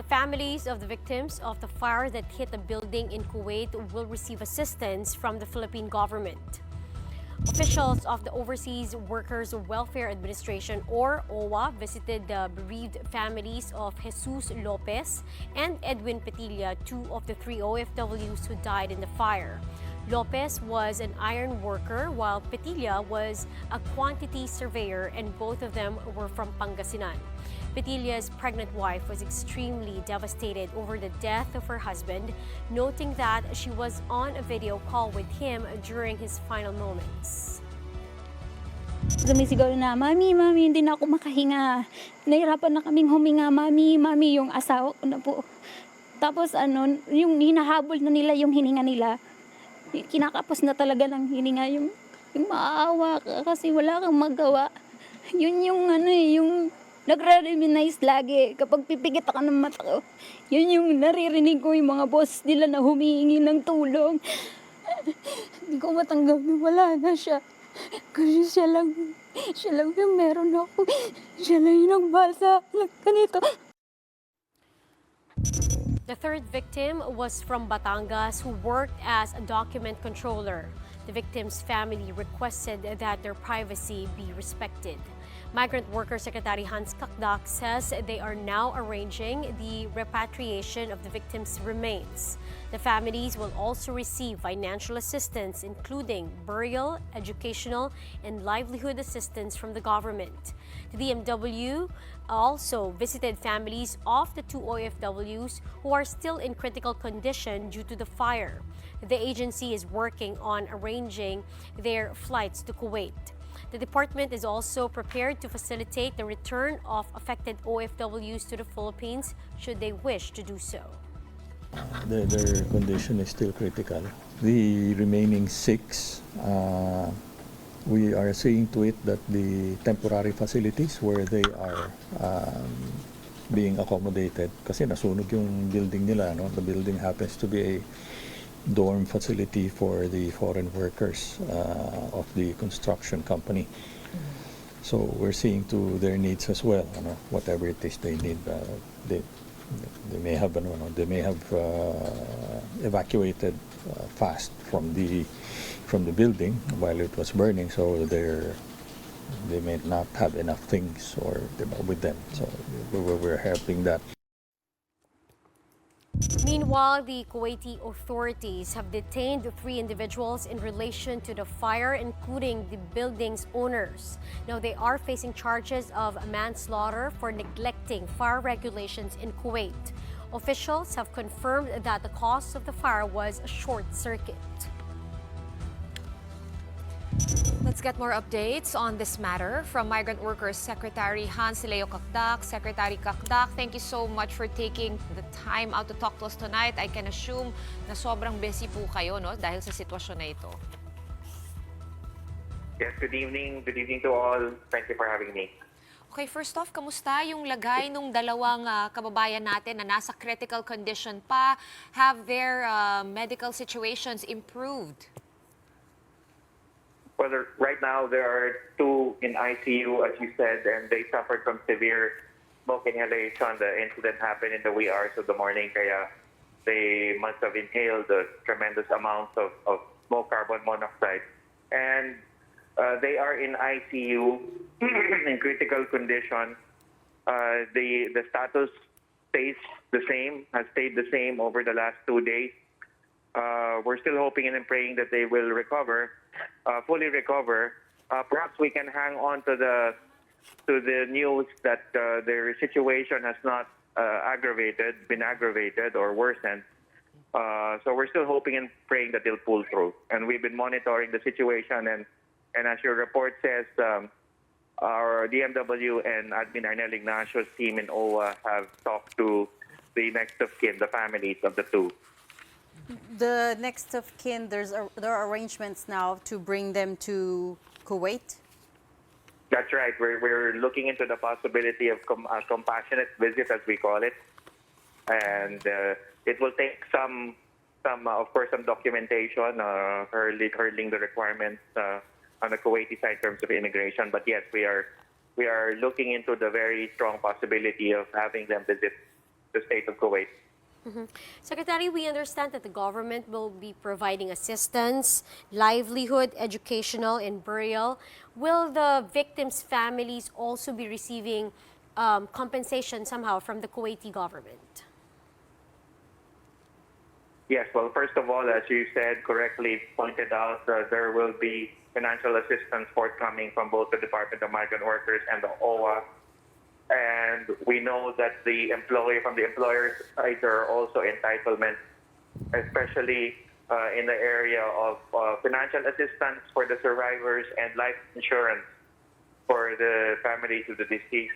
families of the victims of the fire that hit a building in Kuwait will receive assistance from the Philippine government. Officials of the Overseas Workers Welfare Administration, or OWA, visited the bereaved families of Jesus Lopez and Edwin Petilla, two of the three OFWs who died in the fire. Lopez was an iron worker while Petilla was a quantity surveyor, and both of them were from Pangasinan. Petilla's pregnant wife was extremely devastated over the death of her husband, noting that she was on a video call with him during his final moments. Sumisigaw na, Mami, Mami, hindi na ako makahinga. Nahirapan na kaming huminga, Mami, Mami, yung asawa ko na po. Tapos yung hinahabol na nila yung hininga nila. Kinakapos na talaga ng hininga yung maawa ka kasi wala kang magawa. Yun yung yung nagre-reminisce lagi kapag pipikit ako ng mata ko. Yun yung naririnig ko yung mga boss nila na humihingi ng tulong. Hindi ko matanggap na wala na siya. Kasi siya lang yung meron ako. Siya lang yung nagmahal sa ganito. The third victim was from Batangas who worked as a document controller. The victim's family requested that their privacy be respected. Migrant Worker Secretary Cacdac says they are now arranging the repatriation of the victims' remains. The families will also receive financial assistance, including burial, educational, and livelihood assistance from the government. The DMW also visited families of the two OFWs who are still in critical condition due to the fire. The agency is working on arranging their flights to Kuwait. The department is also prepared to facilitate the return of affected OFWs to the Philippines should they wish to do so. Their condition is still critical. The remaining 6, we are seeing to it that the temporary facilities where they are being accommodated, kasi nasunog yung building nila, no? The building happens to be a dorm facility for the foreign workers of the construction company. So we're seeing to their needs as well, whatever it is they need. They may have evacuated fast from the building while it was burning, so they may not have enough things with them. So we're helping that. Meanwhile, the Kuwaiti authorities have detained 3 individuals in relation to the fire, including the building's owners. Now, they are facing charges of manslaughter for neglecting fire regulations in Kuwait. Officials have confirmed that the cause of the fire was a short circuit. Let's get more updates on this matter from Migrant Workers Secretary Cacdac. Secretary Cacdac, thank you so much for taking the time out to talk to us tonight. I can assume na sobrang busy po kayo, no, dahil sa sitwasyon na ito. Yes, good evening. Good evening to all. Thank you for having me. Okay, first off, kamusta yung lagay ng dalawang kababayan natin na nasa critical condition pa? Have their medical situations improved? Well, right now there are 2 in ICU, as you said, and they suffered from severe smoke inhalation. The incident happened in the wee hours of the morning, kaya they must have inhaled a tremendous amount of smoke, carbon monoxide. And they are in ICU in critical condition. The status stays the same, has stayed the same over the last 2 days. We're still hoping and praying that they will recover, fully recover. Perhaps we can hang on to the news that their situation has not been aggravated or worsened. So we're still hoping and praying that they'll pull through. And we've been monitoring the situation, and as your report says, our DMW and Admin Arnel Ignacio's team in OWA have talked to the next of kin, the families of the 2. The next of kin, there are arrangements now to bring them to Kuwait? That's right. We're looking into the possibility of a compassionate visit, as we call it. And it will take some documentation, hurling the requirements on the Kuwaiti side in terms of immigration. But yes, we are looking into the very strong possibility of having them visit the state of Kuwait. Secretary, we understand that the government will be providing assistance, livelihood, educational, and burial. Will the victims' families also be receiving compensation somehow from the Kuwaiti government? Yes, well, first of all, as you said, correctly pointed out, there will be financial assistance forthcoming from both the Department of Migrant Workers and the OWA. And we know that from the employer's side, there are also entitlements, especially in the area of financial assistance for the survivors and life insurance for the families of the deceased.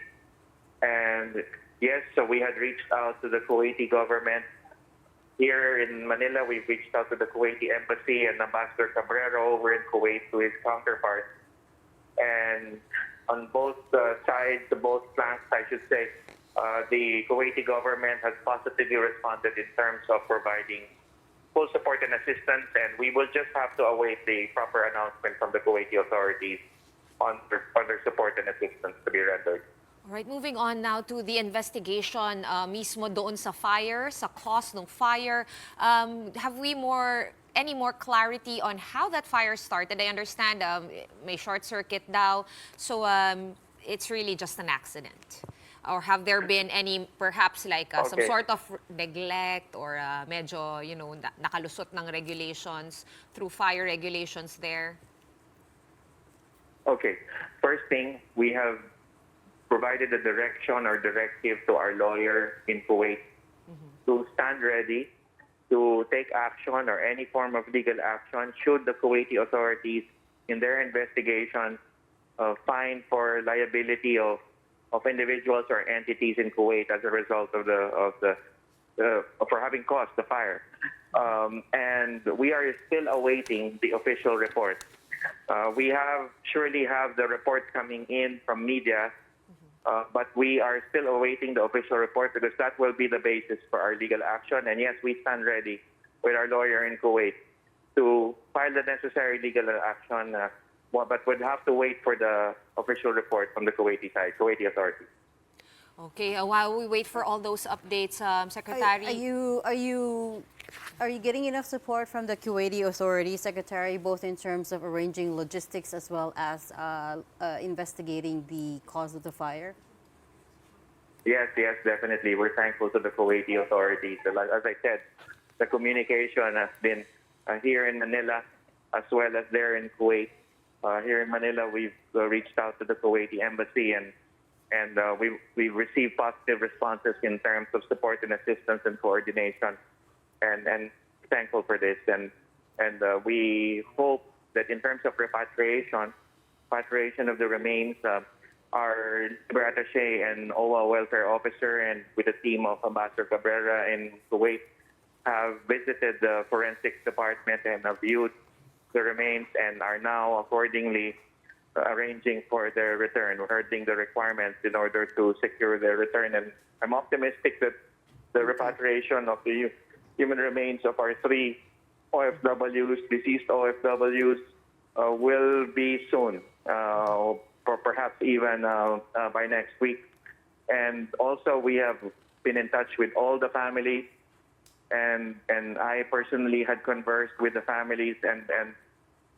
And yes, so we had reached out to the Kuwaiti government. Here in Manila, we've reached out to the Kuwaiti embassy and Ambassador Cabrera over in Kuwait to his counterpart. And on both sides, both flanks, I should say, the Kuwaiti government has positively responded in terms of providing full support and assistance, and we will just have to await the proper announcement from the Kuwaiti authorities on their support and assistance to be rendered. All right, moving on now to the investigation mismo doon sa fire, sa cause ng fire. Have we any more clarity on how that fire started? I understand may short circuit daw, so it's really just an accident. Or have there been any, perhaps like some Okay. sort of neglect or medyo, nakalusot ng regulations through fire regulations there? Okay, first thing, we have provided a direction or directive to our lawyer in Kuwait to stand ready to take action or any form of legal action should the Kuwaiti authorities in their investigation find for liability of individuals or entities in Kuwait as a result of for having caused the fire. And we are still awaiting the official report. We surely have the reports coming in from media, but we are still awaiting the official report because that will be the basis for our legal action. And yes, we stand ready with our lawyer in Kuwait to file the necessary legal action, but would have to wait for the official report from the Kuwaiti side, Kuwaiti authorities. Okay, while we wait for all those updates, Secretary. Are you getting enough support from the Kuwaiti authorities, Secretary, both in terms of arranging logistics as well as investigating the cause of the fire? Yes, definitely. We're thankful to the Kuwaiti authorities. As I said, the communication has been here in Manila as well as there in Kuwait. Here in Manila, we've reached out to the Kuwaiti embassy and we've received positive responses in terms of support and assistance and coordination. And thankful for this. And we hope that in terms of repatriation of the remains, our Labor Attaché and OWA welfare officer and with a team of Ambassador Cabrera in Kuwait have visited the forensics department and have viewed the remains and are now accordingly arranging for their return, herding the requirements in order to secure their return. And I'm optimistic that the repatriation of the human remains of our 3 OFWs, deceased OFWs, will be soon, or perhaps even by next week. And also we have been in touch with all the families, and I personally had conversed with the families and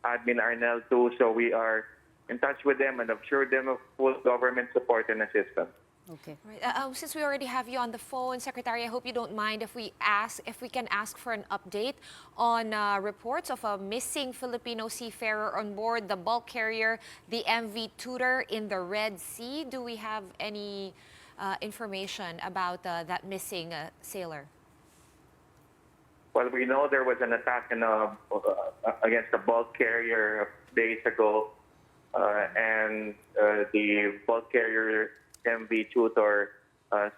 Admin Arnel too, so we are in touch with them and assured them of full government support and assistance. Okay. Right. Since we already have you on the phone, Secretary, I hope you don't mind if we can ask for an update on reports of a missing Filipino seafarer on board the bulk carrier, the MV Tudor, in the Red Sea. Do we have any information about that missing sailor? Well, we know there was an attack against a bulk carrier days ago, and the bulk carrier MV Tutor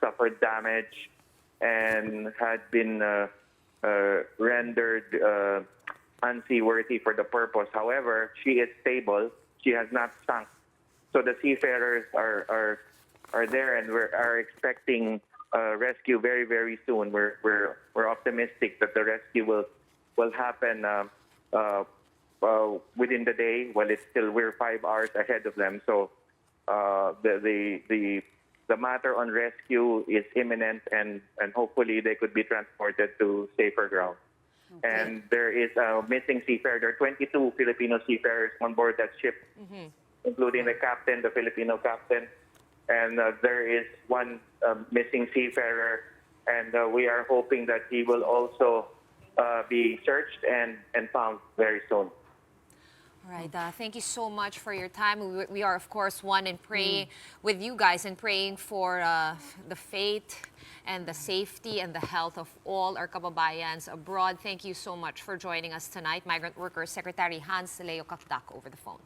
suffered damage and had been rendered unseaworthy for the purpose. However, she is stable. She has not sunk. So the seafarers are there, and are expecting rescue very, very soon. We're optimistic that the rescue will happen within the day. Well, we're 5 hours ahead of them. So the the matter on rescue is imminent, and hopefully they could be transported to safer ground. And there is a missing seafarer. There are 22 Filipino seafarers on board that ship, including the captain, the Filipino captain. And there is one missing seafarer, and we are hoping that he will also be searched and found very soon. All right. Thank you so much for your time. We are, of course, one in praying with you guys and praying for the fate and the safety and the health of all our kababayans abroad. Thank you so much for joining us tonight. Migrant Workers Secretary Hans Leo Cacdac over the phone.